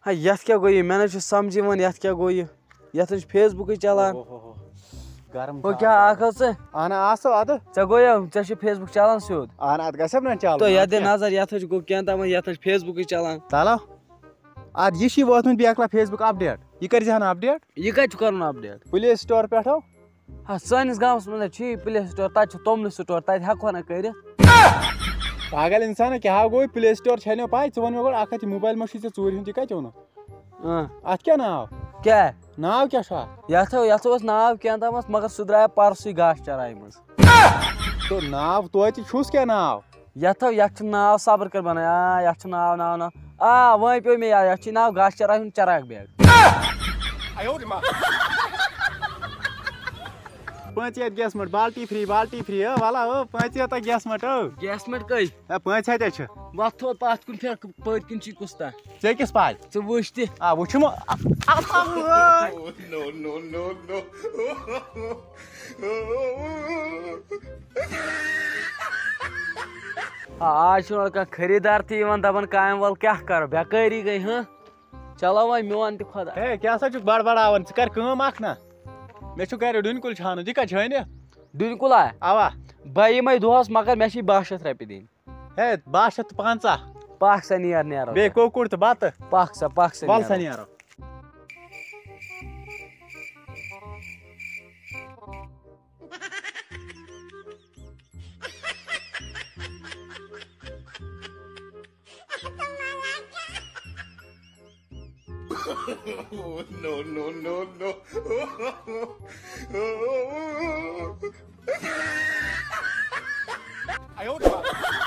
ہاں یتھ کیا گوٚو یہِ مےٚ نہ چھُ سمجھ یِوان یتھ کیا گوٚو یہِ یتھ چھُ فیس بُکٕے چلان گرم ہُہ کیٛاہ اکھ ژٕ اہن آسو ادٕ ژےٚ گوٚو ژےٚ چھُ فیس بُک چلان سیوٚد اہن اتھ گژھِ نا چلُن تہٕ یتھ دِ نظر یتھ گوٚو کینٛہہ تام یتھ چھُ فیس بُکٕے چلان چلو ادٕ یہِ چھُے ووتمُت بیٚیہِ اکھ فیس بُک اپڈیٹ یہِ کٔرۍ زِہن اپڈیٹ یہِ کتہِ چھُ کرُن اپڈیٹ پٕلے سٹور پٮ۪ٹھو ہا سٲنِس گامس منٛز چھُی پٕلے سٹور تتہِ چھُ توٚملہٕ سٹور تتہِ ہٮ۪کہٕ نا کٔرِتھ پاگل انسان کیٛاہ گوٚو پٕلے سٹور چھے نہٕ پاے ژٕ وَن مےٚ گۄڈٕ اکھ ہتھ یہِ موبایل ما چھُے ژےٚ ژوٗرِ ہُنٛد یہِ کتہِ اوٚنُکھ اتھ کیٛاہ ناو کیٛاہ ناو کیٛاہ چھُ اتھ یتھ اوس ناو کینٛہہ تامَتھ مگر سُہ درٛایو پرسُے گاسہٕ چراے منٛز تو ناو توتہِ چھُس کیٛاہ ناو یتھ چھُ ناو صبر کر بناو یتھ چھُ ناو وۄنۍ پیٚو مےٚ یاد یتھ چھُ ناو گاسہٕ چراے ہُنٛد چراغ بیگ پانٛژِ ہتھ گیس مٹ بالٹی فری ولا پانٛژِ ہتھ گیس مٹ گیس مٹ کٔہۍ پانٛژِ ہتھ چھِ وتھ تھوٚد پتھ کُن پھر پٔتۍ کِنۍ چھُے کُستہ ژےٚ کِس پاے ژٕ وٕچھ تہِ وٕچھُم آز چھُنہٕ کانٛہہ خریٖدار تہِ یِوان دپان کامہِ وول کیٛاہ کرٕ بٮ۪کٲری گٔے چلو وۄنۍ میون تہِ خۄدا ہے کیٛاہ سا چھُکھ بڑبڑاوان ژٕ کر کٲم اکھ نا مےٚ چھُ گرِ ڈوٗنۍ کُل چھانُن یہِ کتہِ چھٲنِتھ ڈوٗنۍ کُلا اوا بہٕ یِمے دۄہس مگر مےٚ چھِ 62 رۄپیہِ دِنۍ ہے 6250 پکھ سا نیرو بیٚیہِ کۄکُر تہٕ بتہٕ پکھ سا ول سا نیرو no